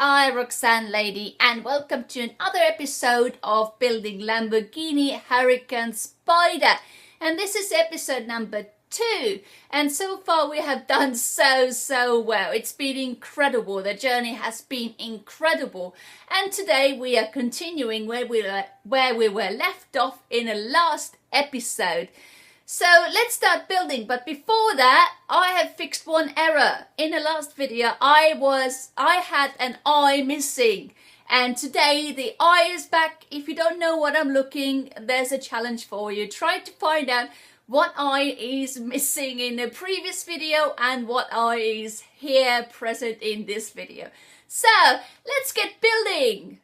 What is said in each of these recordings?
I, Roxanne Lady, and welcome to another episode of building Lamborghini Hurecan Spyder. And this is episode number 2. And so far we have done so well. It's been incredible. The journey has been incredible. And today we are continuing where we were left off in the last episode. So let's start building, but before that I have fixed one error. In the last video I had an eye missing, and today the eye is back. If you don't know what I'm looking, there's a challenge for you. Try to find out what eye is missing in the previous video and what eye is here present in this video. So let's get building.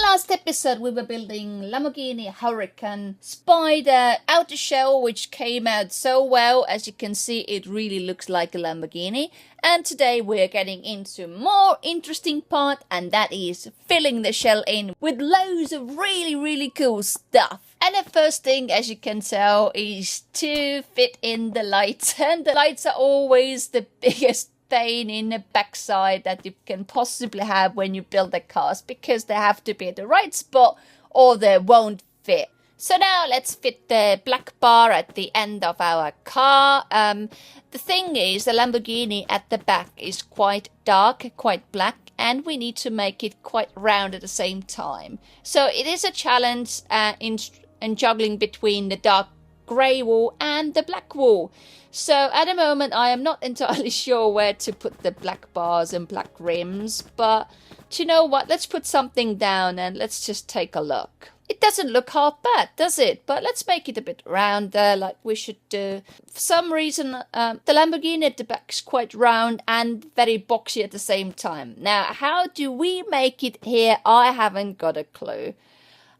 Last episode we were building Lamborghini Hurecan Spyder outer shell, which came out so well. As you can see, it really looks like a Lamborghini. And today we're getting into more interesting part, and that is filling the shell in with loads of really cool stuff. And the first thing, as you can tell, is to fit in the lights. And the lights are always the biggest pain in the backside that you can possibly have when you build the cars, because they have to be at the right spot or they won't fit. So now let's fit the black bar at the end of our car. The thing is, the Lamborghini at the back is quite dark, quite black, and we need to make it quite round at the same time. So it is a challenge in juggling between the dark grey wall and the black wall. So at the moment I am not entirely sure where to put the black bars and black rims, but do you know what, let's put something down and let's just take a look. It doesn't look half bad, does it? But let's make it a bit rounder, like we should do. For some reason the Lamborghini at the back is quite round and very boxy at the same time. Now how do we make it here? I haven't got a clue.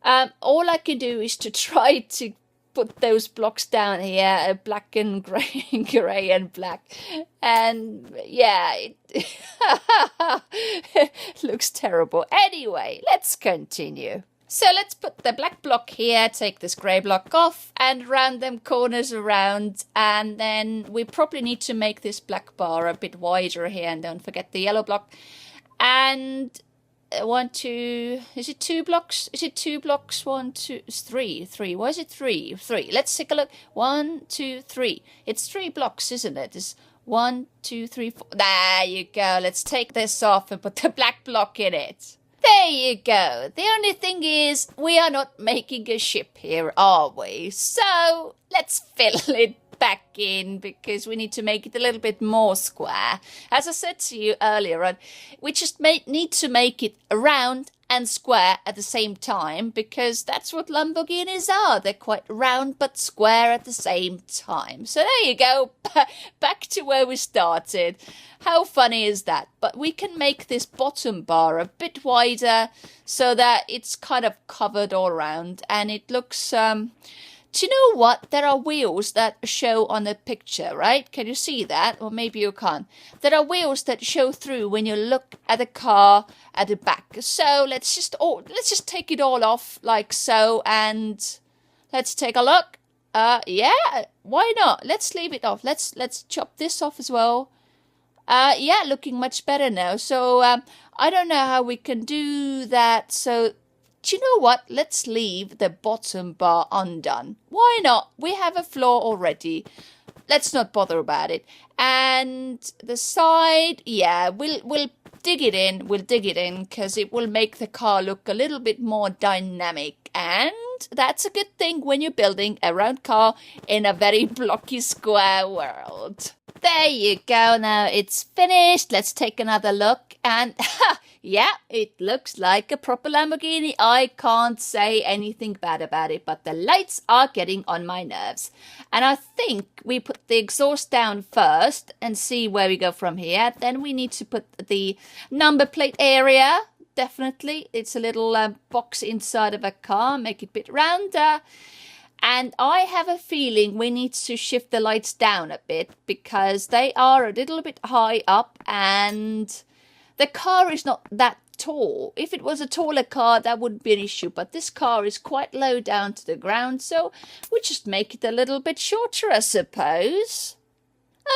All I can do is to try to put those blocks down here, black and grey and black, and yeah, it looks terrible. Anyway, let's continue. So let's put the black block here, take this grey block off and round them corners around, and then we probably need to make this black bar a bit wider here, and don't forget the yellow block. And is it 2 blocks? Is it 2 blocks? 1, 2, it's 3. Why is it 3? 3. Let's take a look. 1, 2, 3. It's 3 blocks, isn't it? It's 1, 2, 3, 4. There you go. Let's take this off and put the black block in it. There you go. The only thing is, we are not making a ship here, are we? So let's fill it back in, because we need to make it a little bit more square. As I said to you earlier on, we just need to make it round and square at the same time, because that's what Lamborghinis are. They're quite round but square at the same time. So there you go, back to where we started. How funny is that? But we can make this bottom bar a bit wider so that it's kind of covered all around, and it looks do you know what? There are wheels that show on the picture, right? Can you see that? Or maybe you can't. There are wheels that show through when you look at the car at the back. So let's just take it all off like so, and let's take a look. Yeah, why not? Let's leave it off. Let's chop this off as well. Yeah, looking much better now. So I don't know how we can do that. So do you know what? Let's leave the bottom bar undone. Why not? We have a floor already. Let's not bother about it. And the side, yeah, we'll dig it in. We'll dig it in because it will make the car look a little bit more dynamic. And that's a good thing when you're building a round car in a very blocky square world. There you go. Now it's finished. Let's take another look. And yeah, it looks like a proper Lamborghini. I can't say anything bad about it, but the lights are getting on my nerves. And I think we put the exhaust down first and see where we go from here. Then we need to put the number plate area. Definitely. It's a little box inside of a car. Make it a bit rounder. And I have a feeling we need to shift the lights down a bit, because they are a little bit high up and the car is not that tall. If it was a taller car, that wouldn't be an issue, but this car is quite low down to the ground, so we just make it a little bit shorter, I suppose.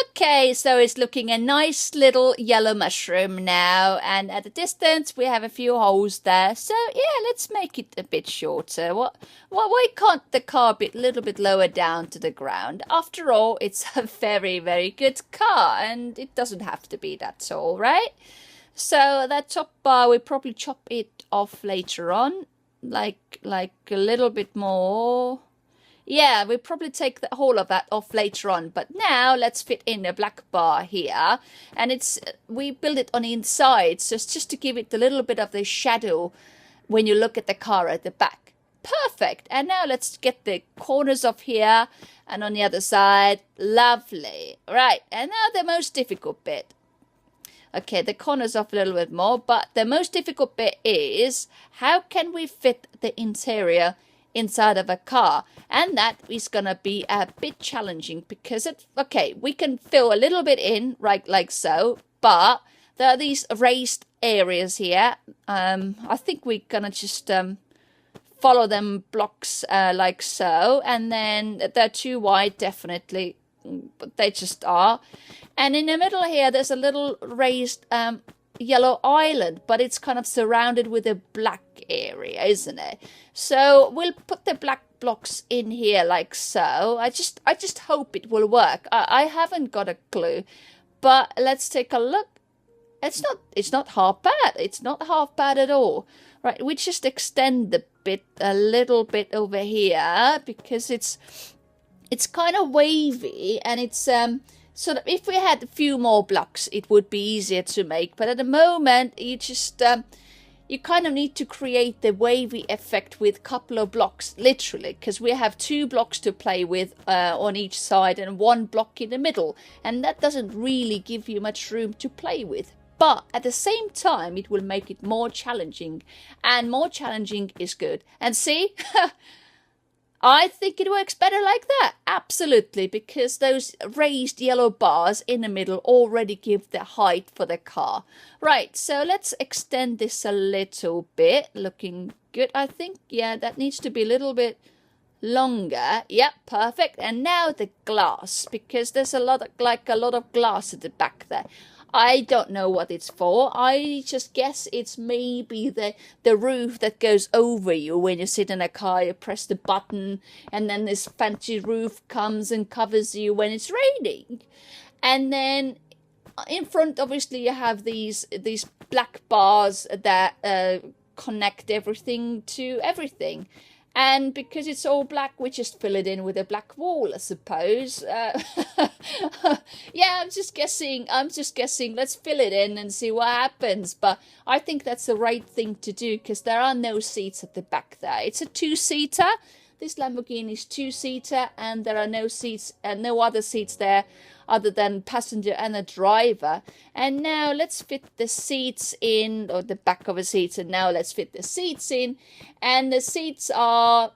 Okay, so it's looking a nice little yellow mushroom now, and at a distance we have a few holes there. So yeah, let's make it a bit shorter. Why can't the car be a little bit lower down to the ground? After all, it's a very, very good car, and it doesn't have to be that tall, right? So that top bar, we probably chop it off later on, like a little bit more. Yeah, we'll probably take the whole of that off later on. But now let's fit in a black bar here. And we build it on the inside. So it's just to give it a little bit of the shadow when you look at the car at the back. Perfect. And now let's get the corners off here and on the other side. Lovely. Right. And now the most difficult bit. Okay, the corners off a little bit more. But the most difficult bit is how can we fit the interior inside of a car? And that is gonna be a bit challenging because we can fill a little bit in, right, like so, but there are these raised areas here. I think we're gonna just follow them blocks like so, and then they're too wide, definitely, but they just are. And in the middle here there's a little raised yellow island, but it's kind of surrounded with a black area, isn't it? So we'll put the black blocks in here like so. I just hope it will work. I haven't got a clue, but let's take a look. It's not half bad. It's not half bad at all. Right, we just extend the bit a little bit over here because it's kind of wavy, and it's so that if we had a few more blocks, it would be easier to make. But at the moment, you just you kind of need to create the wavy effect with a couple of blocks, literally, because we have 2 blocks to play with on each side and 1 block in the middle. And that doesn't really give you much room to play with. But at the same time, it will make it more challenging. And more challenging is good. And see, I think it works better like that. Absolutely, because those raised yellow bars in the middle already give the height for the car. Right, so let's extend this a little bit. Looking good, I think. Yeah, that needs to be a little bit longer. Yep, perfect. And now the glass, because there's a lot of glass at the back there. I don't know what it's for. I just guess it's maybe the roof that goes over you when you sit in a car. You press the button and then this fancy roof comes and covers you when it's raining. And then in front, obviously, you have these black bars that connect everything to everything. And because it's all black, we just fill it in with a black wall, I suppose. Yeah, I'm just guessing. Let's fill it in and see what happens. But I think that's the right thing to do because there are no seats at the back there. It's a 2-seater. This Lamborghini is 2-seater, and there are no seats and no other seats there other than passenger and a driver. And now let's fit the seats in, or the back of a seat. And now let's fit the seats in. And the seats are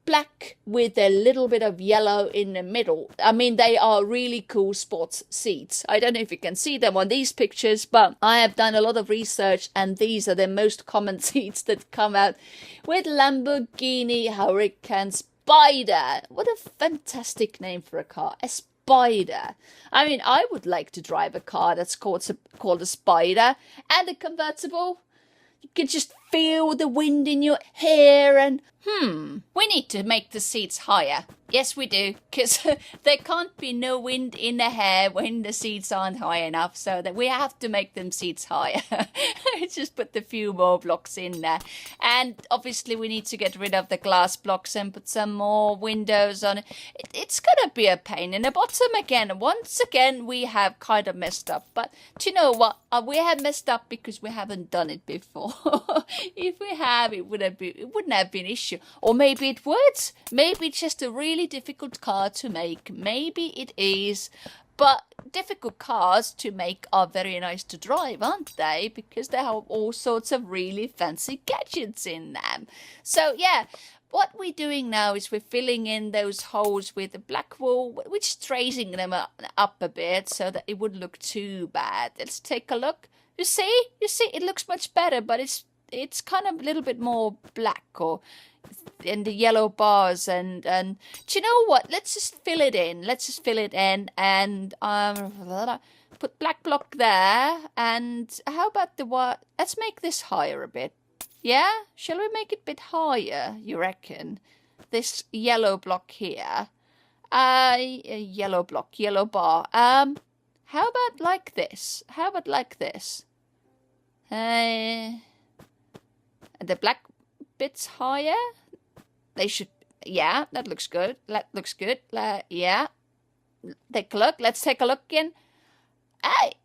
black with a little bit of yellow in the middle. I mean, they are really cool sports seats. I don't know if you can see them on these pictures, but I have done a lot of research, and these are the most common seats that come out with Lamborghini Hurecan Spyder. What a fantastic name for a car. A Spyder. I mean, I would like to drive a car that's called a Spyder, and a convertible. You can just feel the wind in your hair and we need to make the seats higher. Yes, we do, because there can't be no wind in the hair when the seats aren't high enough, so that we have to make them seats higher. Just put a few more blocks in there. And obviously we need to get rid of the glass blocks and put some more windows on it. It's going to be a pain in the bottom again. Once again, we have kind of messed up. But do you know what? We have messed up because we haven't done it before. If we have, it wouldn't have been an issue. Or maybe it would. Maybe it's just a really difficult car to make. Maybe it is. But difficult cars to make are very nice to drive, aren't they? Because they have all sorts of really fancy gadgets in them. So yeah, what we're doing now is we're filling in those holes with the black wool, which is tracing them up a bit so that it wouldn't look too bad. Let's take a look. You see, it looks much better, but it's it's kind of a little bit more black or in the yellow bars. And do you know what? Let's just fill it in. And put black block there. And how about the what? Let's make this higher a bit. Yeah? Shall we make it a bit higher, you reckon? This yellow block here. Yellow block, yellow bar. How about like this? The black bits higher? They should, yeah, that looks good. Yeah. Take a look. Let's take a look again.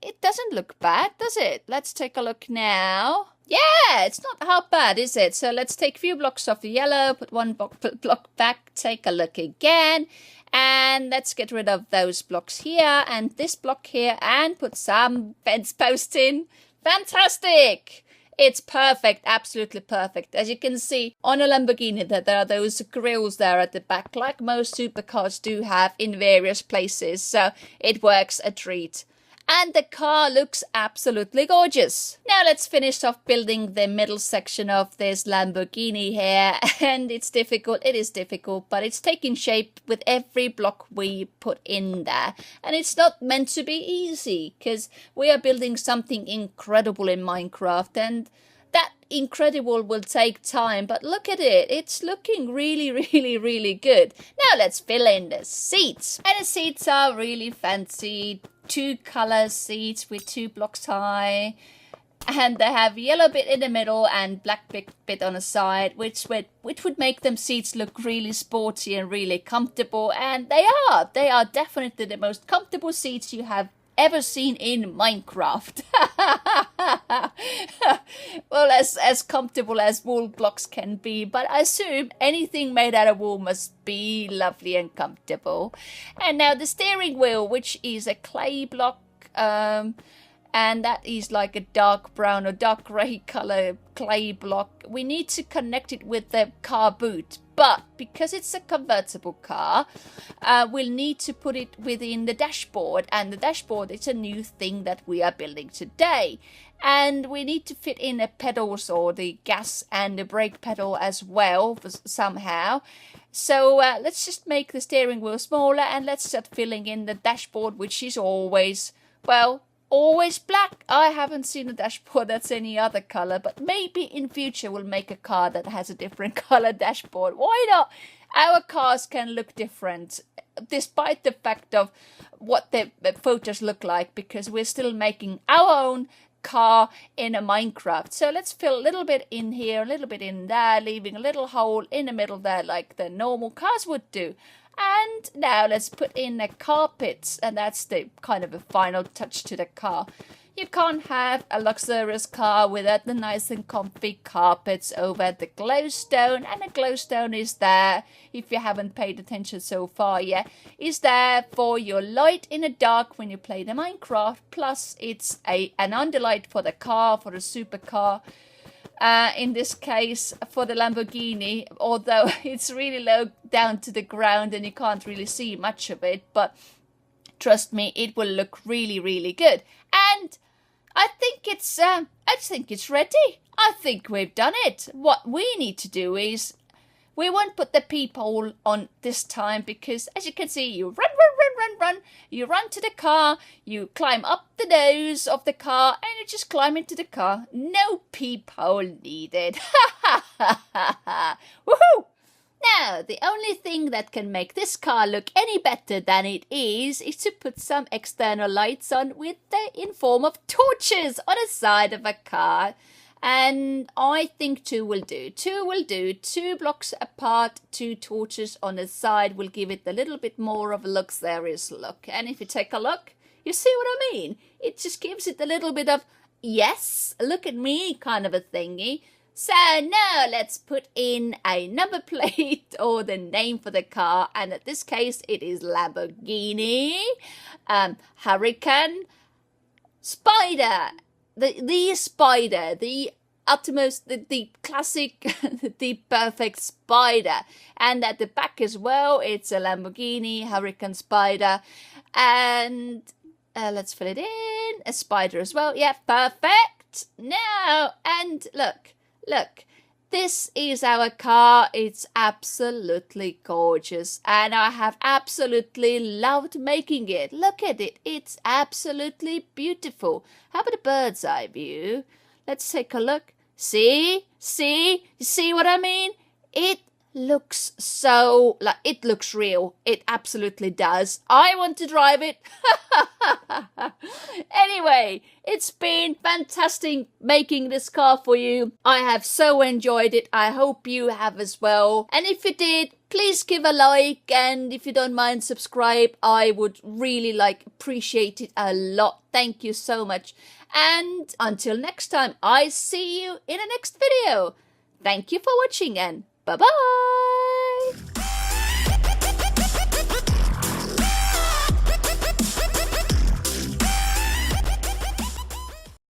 It doesn't look bad, does it? Let's take a look now. Yeah, it's not half bad, is it? So let's take a few blocks off the yellow, put one block back, take a look again. And let's get rid of those blocks here and this block here and put some fence posts in. Fantastic! It's perfect, absolutely perfect. As you can see on a Lamborghini, that there are those grills there at the back, like most supercars do have in various places. So it works a treat. And the car looks absolutely gorgeous. Now let's finish off building the middle section of this Lamborghini here. And it's difficult, it is difficult, but it's taking shape with every block we put in there. And it's not meant to be easy, because we are building something incredible in Minecraft. And that incredible will take time, but look at it. It's looking really, really, really good. Now let's fill in the seats. And the seats are really fancy. 2 color seats with 2 blocks high, and they have yellow bit in the middle and black bit on the side, which would make them seats look really sporty and really comfortable. And they are definitely the most comfortable seats you have ever seen in Minecraft. Well, as comfortable as wool blocks can be, but I assume anything made out of wool must be lovely and comfortable. And now the steering wheel, which is a clay block, and that is like a dark brown or dark grey color clay block. We need to connect it with the car boot, but because it's a convertible car, we'll need to put it within the dashboard, and the dashboard is a new thing that we are building today. And we need to fit in the pedals, or the gas and the brake pedal as well somehow. So let's just make the steering wheel smaller, and let's start filling in the dashboard, which is always, well, always black. I haven't seen a dashboard that's any other color, but maybe in future we'll make a car that has a different color dashboard. Why not? Our cars can look different, despite the fact of what the photos look like, because we're still making our own car in a Minecraft. So let's fill a little bit in here, a little bit in there, leaving a little hole in the middle there like the normal cars would do. And now let's put in the carpets, and that's the kind of a final touch to the car. You can't have a luxurious car without the nice and comfy carpets over the glowstone. And the glowstone is there, if you haven't paid attention so far yet, is there for your light in the dark when you play the Minecraft. Plus it's an underlight for the car, for the supercar. In this case for the Lamborghini, although it's really low down to the ground and you can't really see much of it, but trust me, it will look really, really good. And I think it's ready. I think we've done it. What we need to do is, we won't put the peephole on this time, because as you can see, you run. You run to the car, you climb up the nose of the car, and you just climb into the car. No peephole needed. Woohoo! Now, the only thing that can make this car look any better than it is to put some external lights on in form of torches on the side of a car. And I think 2 will do. 2 will do. 2 blocks apart, 2 torches on the side will give it a little bit more of a luxurious look. And if you take a look, you see what I mean? It just gives it a little bit of, yes, look at me kind of a thingy. So now let's put in a number plate or the name for the car. And in this case, it is Lamborghini Hurecan Spyder. The Spyder, the utmost, the classic, the perfect Spyder. And at the back as well, it's a Lamborghini Hurecan Spyder. And let's fill it in, a spider as well. Yeah, perfect. Now, and look, Look, this is our car. It's absolutely gorgeous and I have absolutely loved making it. Look at it. It's absolutely beautiful. How about a bird's eye view? Let's take a look. See? You see what I mean? It looks so, like, it looks real. It absolutely does. I want to drive it. Anyway, it's been fantastic making this car for you. I have so enjoyed it. I hope you have as well. And if you did, please give a like, and if you don't mind, subscribe. I would really appreciate it a lot. Thank you so much. And until next time, I see you in the next video. Thank you for watching and bye-bye.